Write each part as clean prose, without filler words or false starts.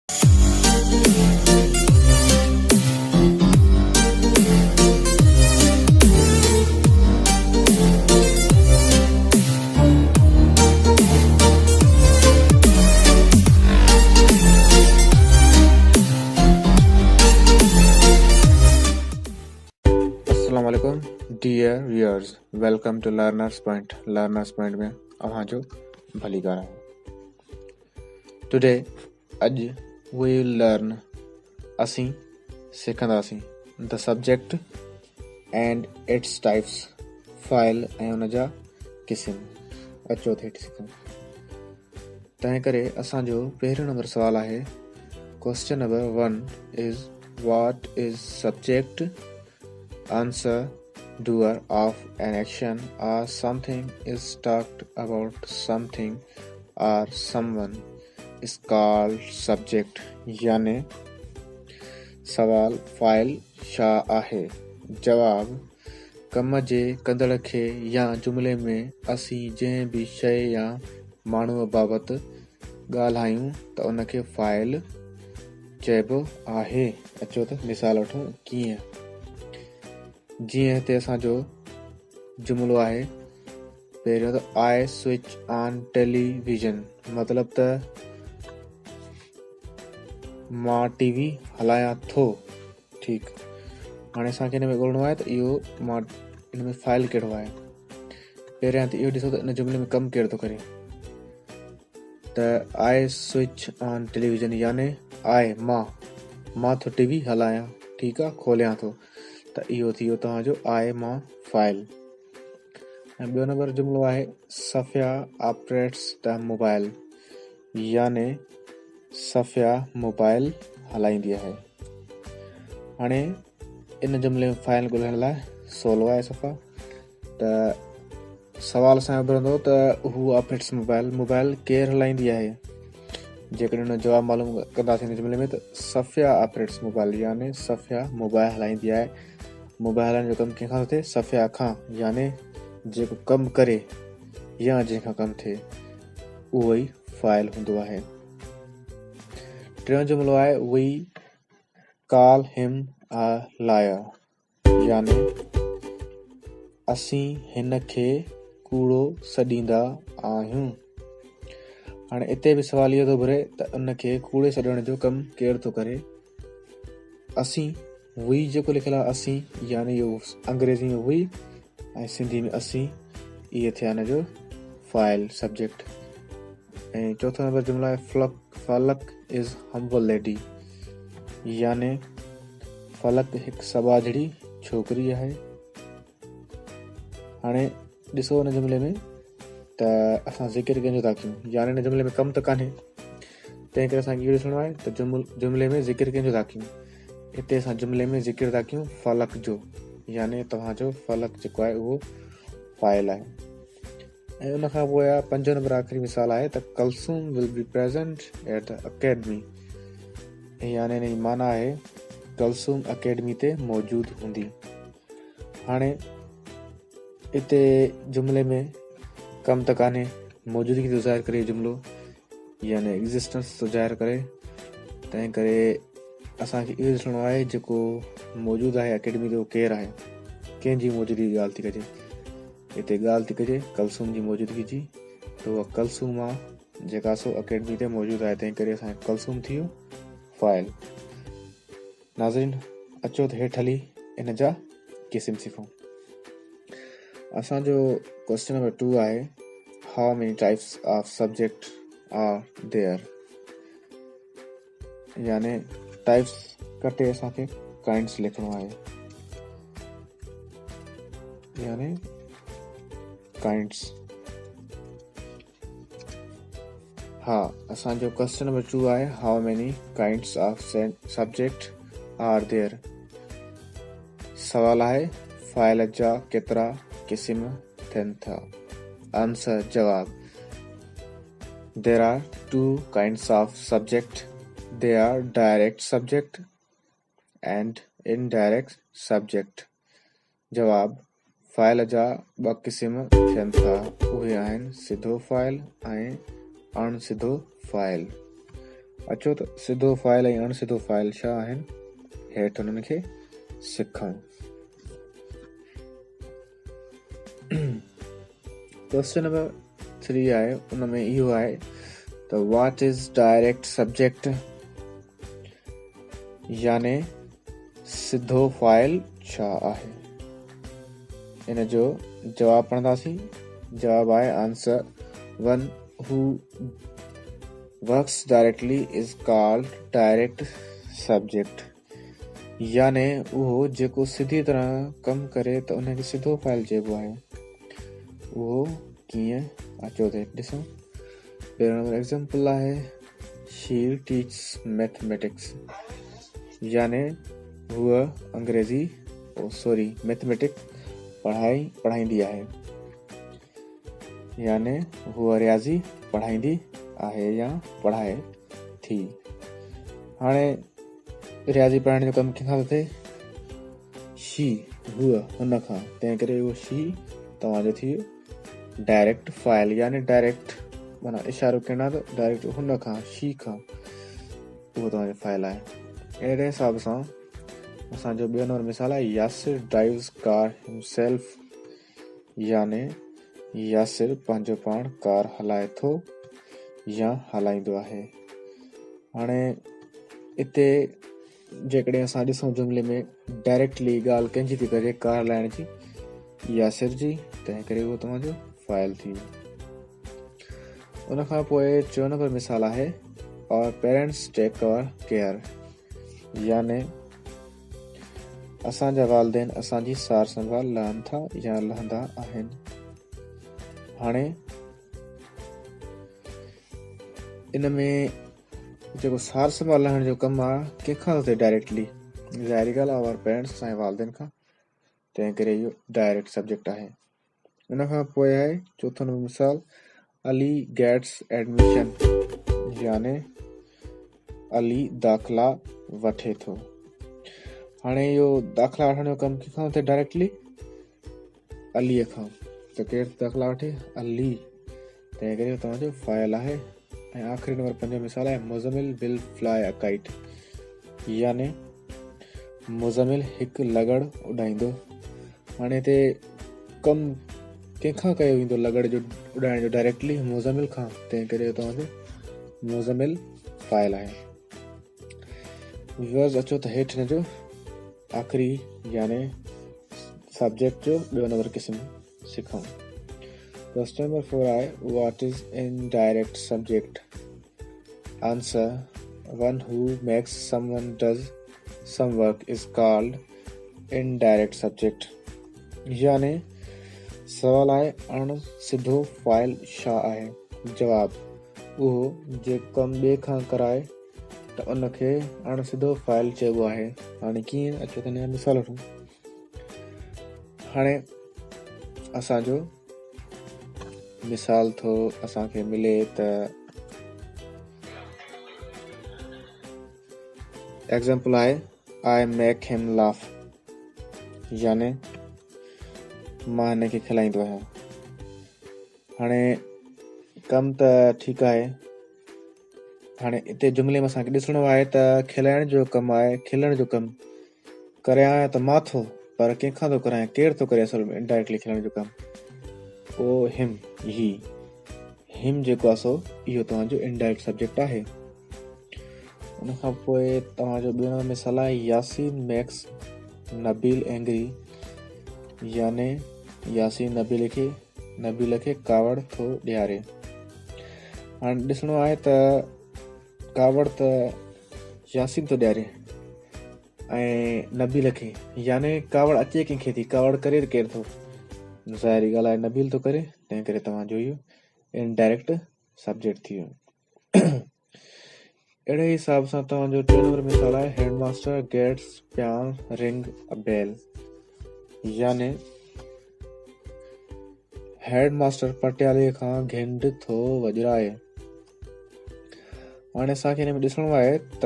Assalamualaikum dear viewers, welcome to Learner's Point. Learner's Point में अवांजो भली ॻाल्हि आहे. Today अॼु we will learn असीं सिखंदासीं the subject and its types, file ऐं उन जा क़िस्म. अचो हेठि सिखूं. तंहिं करे असांजो पहिरियों नंबर सवाल आहे. Question number 1 is what is subject? Answer: doer of an action or something is talked about something or someone is called subject. याने सवाल फाइल छा आहे. जवाब: कम जे कंदड़ खे या जुमिले में असीं जंहिं बि शइ या माण्हूअ बाबति ॻाल्हायूं त उनखे फाइल चइबो आहे. अचो त मिसाल वठूं. कीअं? जीअं हिते असांजो जुमिलो आहे. पहिरियों त आई स्विच ऑन टेलीविज़न, मतिलब त मां टीवी हलायां थो. ठीकु. हाणे असांखे हिन में ॻोल्हणो आहे त इहो मां हिन में फाइल कहिड़ो आहे. पहिरियां त इहो ॾिसो त हिन जुमिले में कमु केरु थो करे. त आई स्विच ऑन टेलीविज़न याने आई मां थो टीवी हलायां. ठीकु आहे. खोलियां थो. त इहो थी वियो तव्हांजो आई मां फाइल. ऐं ॿियो नंबर जुमिलो आहे सफ़िया ऑपरेट्स द मोबाइल, याने सफ़िया मोबाइल हलाईंदी आहे. हाणे इन जुमिले में फाइल ॻोल्हण लाइ सवलो आहे सफ़ा. त सवाल असांजो ॿुधंदो त हू ऑपरेट्स मोबाइल केरु हलाईंदी आहे. जेकॾहिं हुन जवाबु मालूम कंदासीं हिन जुमिले में त सफ़िया ऑपरेट्स मोबाइल, याने सफ़िया मोबाइल हलाईंदी आहे. मोबाइल हलाइण जो कमु कंहिंखां थो थिए? सफ़िया खां. याने जेको कमु करे या जंहिंखां कमु थिए उहो ई फाइल हूंदो आहे. टियों जुमिलो आहे V call him a liar, याने असीं हिन खे कूड़ो सॾींदा आहियूं. हाणे हिते बि सवाल इहो थो घुरे त उनखे कूड़े सॾण जो कमु केरु थो करे. असीं वी जेको लिखियलु आहे असीं, याने इहो अंग्रेज़ी में वी ऐं सिंधी में असीं, इहे थिया हिन जो फाइल सब्जेक्ट. ऐं चौथो नंबर जुमिलो आहे फलक इज़ हम्बल लेडी, याने फलक हिकु सबाझड़ी छोकिरी आहे. हाणे ॾिसो हिन जुमिले में त असां ज़िक्र कंहिंजो था कयूं, याने हिन जुमिले में कमु त कान्हे. तंहिं करे असांखे इहो ॾिसणो आहे त जुमिले में ज़िक्र कंहिंजो था कयूं. हिते असां जुमिले में ज़िक्र था कयूं फलक जो, याने तव्हांजो फलक जेको आहे उहो फाइल आहे. ऐं उन खां पोइ आहे 5 नंबर आख़िरी मिसाल आहे त Kulsoom will be present at the academy, याने हिन जी माना आहे कलसूम अकेडमी ते मौजूदु हूंदी. हाणे हिते जुमिले में कमु त कान्हे, मौजूदगी थो ज़ाहिर करे जुमिलो, याने एग्ज़िस्टेंस थो ज़ाहिर करे. तंहिं करे असांखे इहो ॾिसणो आहे जेको मौजूदु आहे अकेडमी जो केरु आहे, कंहिंजी मौजूदगी जी ॻाल्हि थी कजे. हिते ॻाल्हि थी कजे कलसूम जी मौजूदगी जी. त उहा कलसूम आहे जेका सो अकेडमी ते मौजूदु आहे. तंहिं करे असांखे कलसूम थी वियो फाइल. नाज़रीन, अचो त हेठि हली इन जा क़िस्म सिखूं. असांजो क्वेश्चन नंबर 2 आहे how many types of subject are there, याने टाइप्स कटे असांखे काइंड्स लिखणो आहे, याने काइंड्स. हा, असांजो क्वेश्चन नंबर 2 आहे how many kinds of subject are there. सवाल आहे फाइल जा केतिरा क़िस्म थियनि था. आंसर जवाब: there are 2 kinds of subject. They are direct subject and indirect subject. जवाब: फाइल जा 2 क़िस्म थियनि था. उहे आहिनि सिधो फाइल ऐं अणसिधो फाइल. अचो त सिधो फाइल ऐं अणसिधो फाइल छा आहिनि हेठि उन्हनि खे सिखूं। क्वेश्चन नंबर 3 आहे, उन में इहो आहे त व्हाट इज डायरेक्ट सब्जेक्ट, याने सिधो फाइल छा आहे। इन जो जवाब पढ़ंदासीं। जवाब आहे answer one who works directly is called direct subject, याने उहो जेको सिधी तरह कमु करे त उनखे सिधो फाइल चइबो आहे। उहो कीअं, अचो त ॾिसूं। पहिरियों नंबर एग्जाम्पल आहे शी टीच मैथमेटिक्स, याने हूअ अंग्रेजी मैथमेटिक्स पढ़ाईंदी आहे, याने हूअ रियाज़ी पढ़ाईंदी आहे या पढ़ाए थी। हाणे रियाज़ी पढ़ाइण जो कमु कंहिंखां थो थिए, शी हूअ हुन खां, तंहिं करे उहो शी तव्हांजो थी वियो डायरेक्ट फाइल, याने डायरेक्ट माना इशारो करणु आहे त डायरेक्ट हुन खां, शी खां, उहो तव्हांजो फाइल आहे। अहिड़े हिसाब सां असांजो ॿियो नंबर मिसाल आहे यासिर ड्राइव्स कार हिमसेल्फ, याने यासिर पंहिंजो पाण कार हलाए थो या हलाईंदो आहे। हाणे हिते जेकॾहिं असां ॾिसूं जुमिले में डायरेक्टली ॻाल्हि कंहिंजी थी करे, कार हलाइण जी, यासिर जी, तंहिं करे उहो तव्हांजो फाइल थी वियो। उन खां पोइ 4 नंबर मिसाल आहे और पेरेंट्स टेक अवर केयर, याने असांजा वालदेन असांजी सार संभाल लहनि था या लहंदा आहिनि। हाणे इन में जेको सार संभाल लहण जो कमु आहे कंहिंखां थो थिए डायरेक्टली, ज़ाहिरी ॻाल्हि आहे, और पेरेंट्स असांजे वालदेन खां, तंहिं करे इहो डायरेक्ट सब्जेक्ट आहे। उन खां पोइ आहे 4 नंबर मिसाल अली गेट्स एडमिशन, याने अली दाख़िला वठे थो। हाणे इहो दाख़िला वठण जो कमु कंहिंखां थो थिए डायरेक्टली, अलीअ खां, त केरु दाख़िला वठे, अली, तंहिं करे तव्हांजो फाइल आहे। ऐं आख़िरी नंबर 5 मिसाल आहे मुज़मिल विल फ्लाई अ काइट, याने मुज़मिल हिकु लॻड़ उॾाईंदो। हाणे हिते कमु कंहिंखां कयो वेंदो लॻड़ जो उॾाइण जो, डायरेक्टली मुज़मिल खां, तंहिं करे तव्हांजो मुज़मिल फाइल आहे। व्यूअर्स अचो त हेठि हिन जो आख़िरी याने सब्जेक्ट जो ॿियो नंबर क़िस्म सिखूं। क्वेश्चन नंबर 4 आहे what is indirect subject, answer one who makes someone does some work is called indirect subject, याने सवाल आहे अण सिधो फाइल छा आहे। जवाब उहो जे कमु ॿिए खां कराए त उनखे अण सिधो फाइल चइबो आहे। हाणे कीअं, अचो त हिन जा मिसाल वठूं। हाणे असांजो मिसाल थो असांखे मिले त एग्जाम्पल आहे आई मेक हिम लाफ, याने मां हिनखे खिलाईंदो आहियां। हाणे कमु त ठीकु आहे, हाणे हिते जुमिले में असांखे ॾिसणो आहे त खिलाइण जो कमु आहे, खिलण जो कमु करायां त मां थो, पर कंहिंखां थो करायां, केरु थो करे असल में इनडायरेक्टली खिलण जो कमु, उहो हिम, हिम जेको आहे सो इहो तव्हांजो इनडायरेक्ट सब्जेक्ट आहे। उन खां पोइ तव्हांजो ॿियो नंबर मिसाल आहे यासीन मेक्स नबील एंग्री, याने यासीन नबील खे कावड़ थो ॾियारे। हाणे ॾिसणो आहे त कावड़ त यासीन थो ॾियारे ऐं नबील खे, याने कावड़ अचे कंहिंखे थी, कावड़ करे केरु थो, ज़ाहिरी ॻाल्हि आहे नबील थो करे, तंहिं करे तव्हांजो इहो इनडायरेक्ट सब्जेक्ट थी वियो। अहिड़े हिसाब सां तव्हांजो 3 नंबर मिसाल आहे हेडमास्टर गेट्स प्यान रिंग अ बेल, याने हेडमास्टर पटियाले खां घिंड थो वॼराए। हाणे असांखे हिन में ॾिसणो आहे त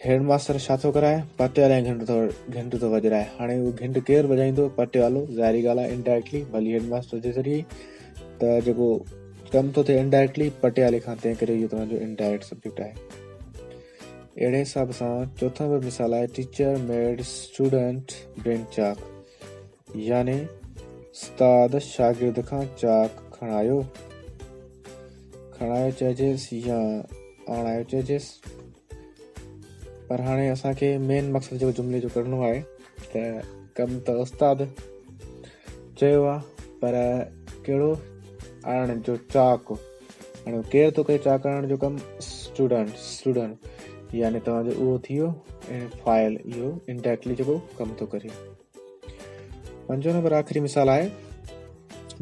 हेडमास्टर छा थो कराए, पटियाले घिंड थो वॼराए। हाणे उहो घिंड केरु वॼाईंदो, पटियालो, ज़ाहिरी ॻाल्हि आहे इनडायरेक्टली, भली हेडमास्टर जे ज़रिए। त जेको कम थो थिए इनडायरेक्टली पटियाले खां, तंहिं करे इहो तव्हांजो इनडायरेक्ट सब्जेक्ट आहे। अहिड़े हिसाब सां चोथों नंबर मिसाल आहे टीचर मेड स्टूडेंट ब्रिंग चाक, यानी उस्ताद शागिर्द खां चाक खणायो चइजेसि या आणायो चइजेसि। पर हाणे असांखे मेन मक़सदु जेको जुमिले जो करिणो आहे त कमु त उस्ताद चयो आहे, पर कहिड़ो आणण जो चाक, हाणे केरु थो करे चाक आणण जो कमु? स्टूडेंट, यानी तव्हांजो उहो थी वियो फाइल, इहो इनडायरेक्टली जेको कमु थो करे। 5 नंबर आख़िरी मिसाल आहे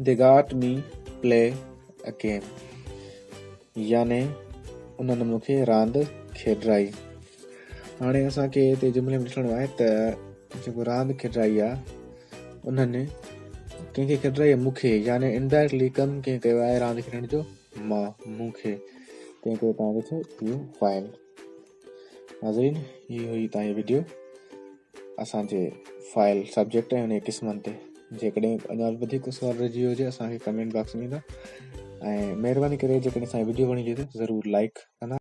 they got me play a game, यानी उन्हनि मूंखे रांदि खेॾाई। हाणे असांखे हिते जुमिले में ॾिसणो आहे त जेको रांदि खेॾाई आहे उन्हनि कंहिंखे खेॾाई आहे? मूंखे, यानी इनडायरेक्टली कमु कंहिं कयो आहे रांदि खेॾण जो? मां, मूंखे, तंहिं करे तव्हांखे थियो इहो फाइल। नाज़रीन, इहो हुई तव्हांजी वीडियो असांजे फाइल सब्जेक्ट ऐं उन क़िस्मनि ते। जेकॾहिं अञा वधीक सुवाल रहिजी वियो हुजे असांखे कमेंट बॉक्स में ईंदा, ऐं महिरबानी करे जेकॾहिं असांजी वीडियो वणी हुजे त ज़रूरु लाइक कंदा।